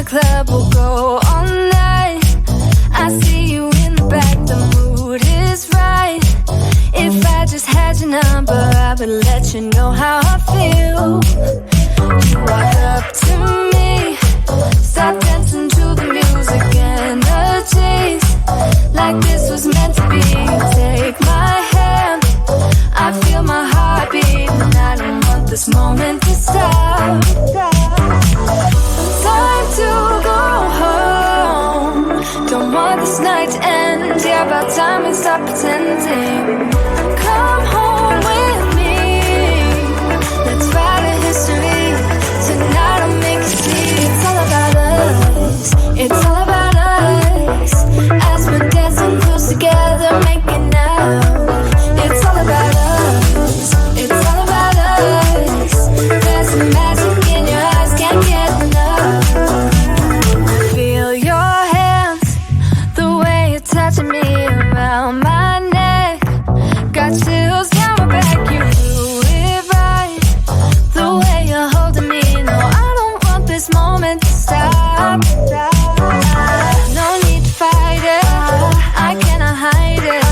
club, we'll go all night. I see you in the back, the mood is right. If I just had your number, I would let you know how I feel. You walk up to me, start dancing to the music and the chase, like this was meant to be. Take my hand, I feel my heart beat, and I don't want this moment to stop. Time to go home, don't want this night to end. Yeah, about time we stop pretending. Come home with me, let's write a history. Tonight I'll make you see it's all about us. It's all about us. As we're dancing close together, making out. It's all about us. It's all about us. There's some magic in your eyes, can't get enough. Feel your hands, the way you're touching me around my neck. Got chills down my back, you do it right. The way you're holding me, no, I don't want this moment to stop. No need to fight it, I cannot hide it.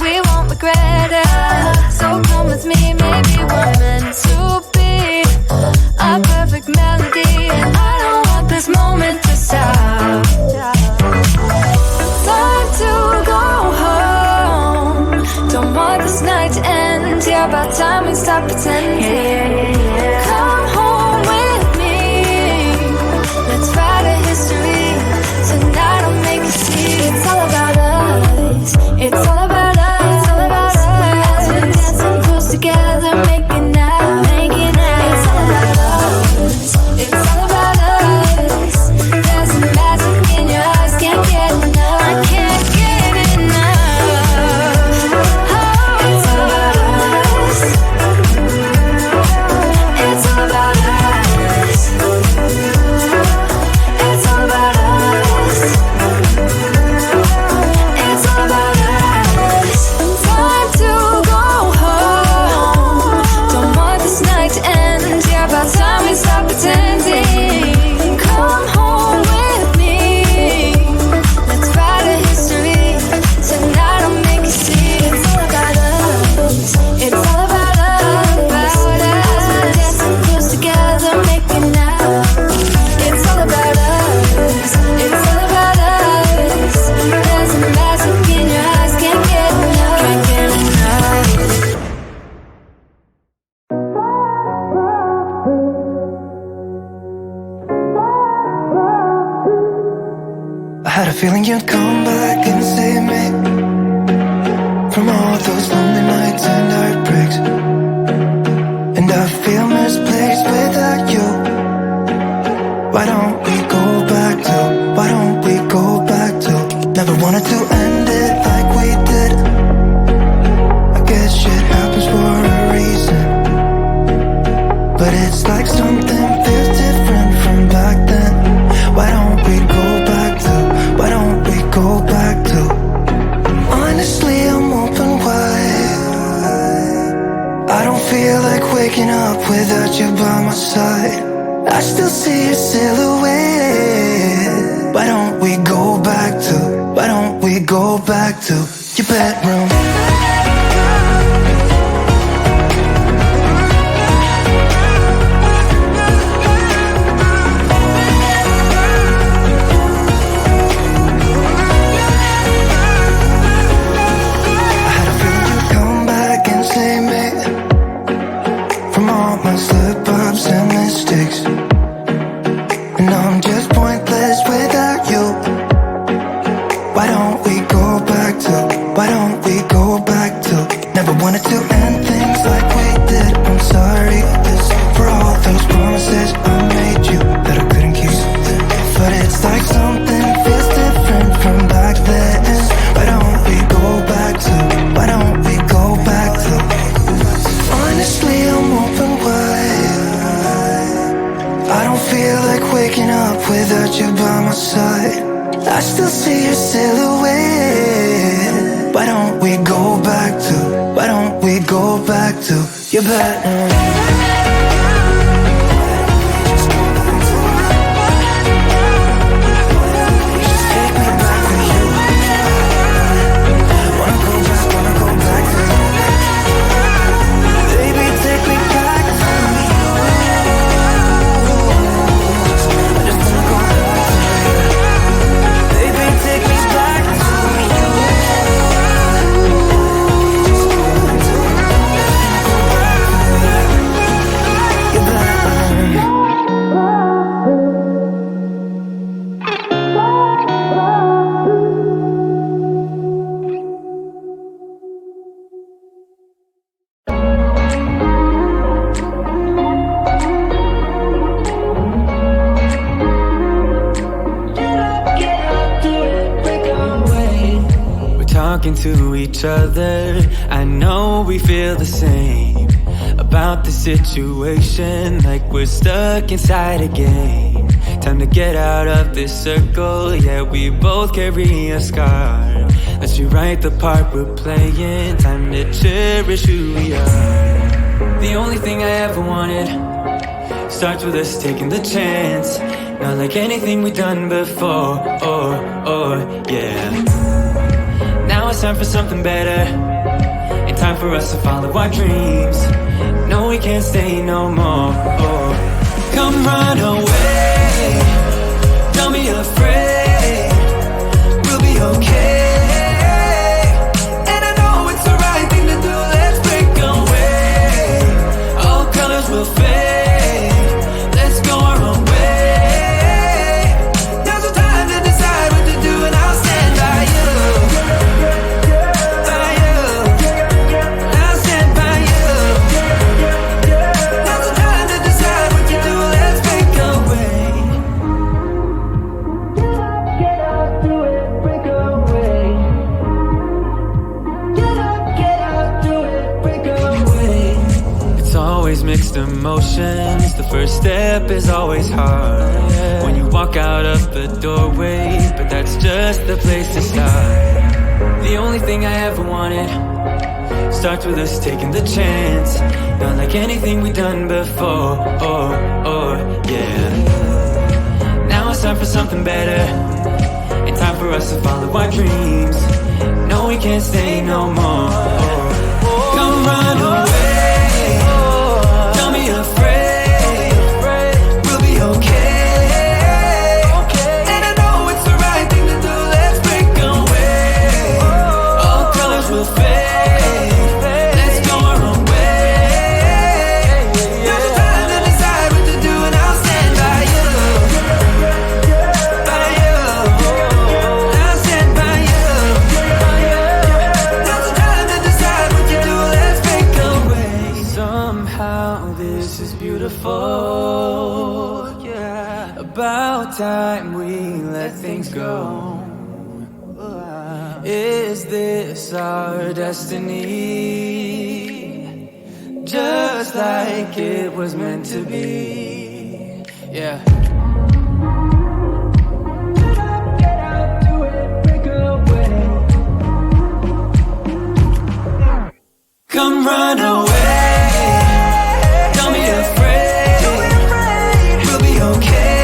We won't regret it, so come with me, maybe we're meant to be. A perfect melody, and I don't want this moment to stop. Time to go home, don't want this night to end. Yeah, about time we stop pretending. Come home with me, let's write a history. Tonight I'll make you see it's all about us. It's all about us. It's all about us. As we're dancing close together, making out, making out. It's all about us. It's all about us. There's some magic in your eyes, can't get enough. I can't get enough. Oh, it's all about us. It's all about us. It's all about us. It's all about us. Time to go home, don't want this night to end. Yeah, about time we stop pretending. Come home with me, let's write a history. Tonight I'll make you see it's all about us. It's all about us, about us. We're dancing close together, making out. It's all about us. It's all about us. There's a magic in your eyes, can't get enough. Can't get enough. I had a feeling you'd come back and save me from all those lonely nights and heartbreaks. And I feel misplaced without you. Why don't we go back to, why don't we go back to? Never wanted to end it like we did. I guess shit happens for a reason, but it's like something feels different from back then. Why don't we go back to, why don't we go back to? Honestly, I'm open wide. I don't feel like waking up without you by my side. I still see your silhouette. Why don't we go back to, why don't we go back to your bedroom? I had a feeling you'd come back and save me from all my slip-ups and mistakes. And I'm just pointless without you. Why don't we go back to, why don't we go back to? Never wanted to end things like we did. I'm sorry for all those promises I made you that I couldn't keep. But it's like something feels different from back then. Why don't we go back to, why don't we go back to? Honestly, I'm open wide. I don't feel like waking up without you by my side. I still see your silhouette. Why don't we go back to, why don't we go back to your bedroom? talking to each other. I know we feel the same about the situation, like we're stuck inside a game. Time to get out of this circle, yeah, we both carry a scar. Let's rewrite the part we're playing, time to cherish who we are. The only thing I ever wanted starts with us taking the chance. Not like anything we've done before, yeah. Now it's time for something better, and time for us to follow our dreams. No, we can't stay no more. Come run away, don't be afraid, we'll be okay. And I know it's the right thing to do, let's break away. All colors will fade, let's go our own way. Now's the time to decide what to do, and I'll stand by you. By you, I'll stand by you. Now's the time to decide what to do, let's break away. Get up, do it, break away. Get up, do it, break away. It's always mixed emotions, the first step is always hard. When you walk out of the doorway, but that's just the place to start. The only thing I ever wanted starts with us taking the chance. Not like anything we've done before, yeah. Now it's time for something better, and time for us to follow our dreams. No, we can't stay no more. Come run away, don't be afraid, we'll be okay. And I know it's the right thing to do, let's break away. All colors will fade, let's go our own way. Now's the time to decide what to do, and I'll stand by you. By you, I'll stand by you. Now's the time to decide what to do, let's break away. Somehow this is beautiful, yeah. About time we let things go. Is this our destiny? Just like it was meant to be, yeah. Get out, do it, break away. Come run away, don't be afraid, we'll be okay.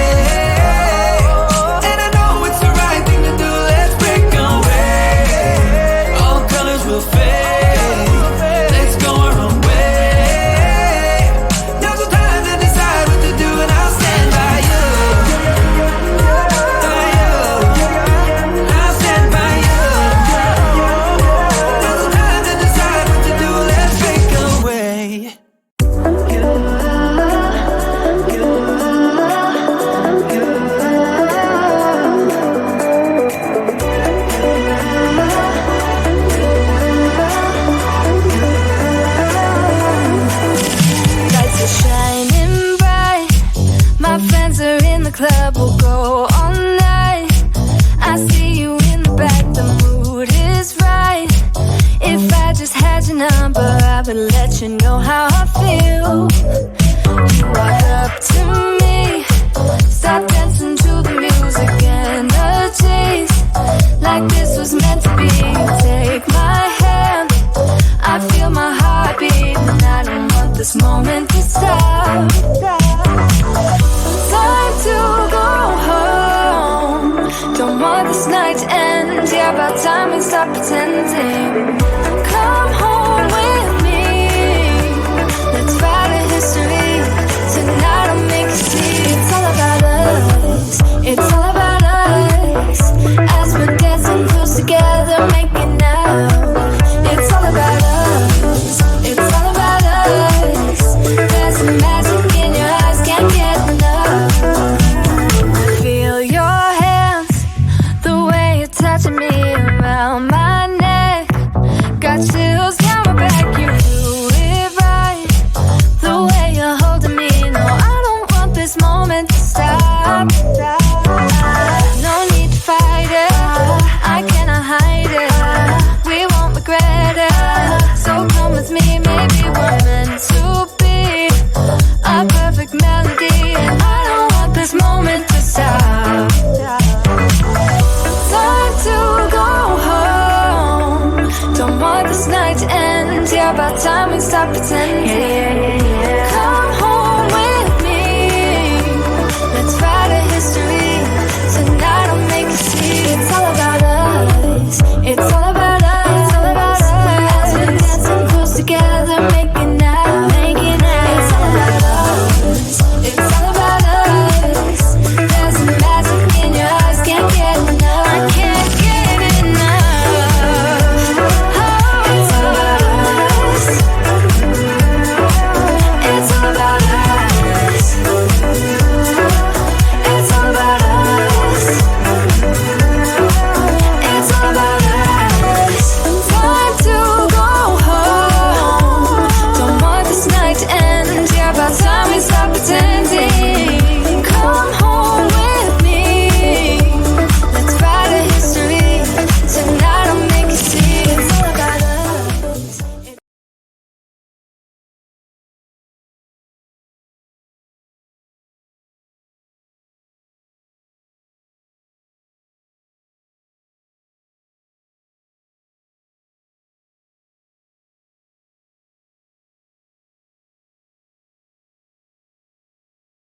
And I know it's the right thing to do, let's break away. All colors will fade, let's go our own way. Now's the time to decide what to do, and I'll stand by you. By you, I'll stand by you. Now's the time to decide what to do, let's break away. Lights are shining bright. My friends are in the club, we'll go all night. I see you in the back, the mood is right. If I just had your number, I would let you know how I feel. You walk up to me, start dancing to the music, energies like this was meant to be. Take my hand, I feel my heart beat, and I don't want this moment to stop. Time to go home, don't want this night to end. Yeah, about time we stop pretending. Come home with me, let's write a history. Tonight I'll make you see it's all about us. It's all about us. As we're dancing close together, making out. It's all about us. It's all about us. There's some magic in your eyes, can't get enough. Feel your hands, the way you're touching me around my neck. stop pretending.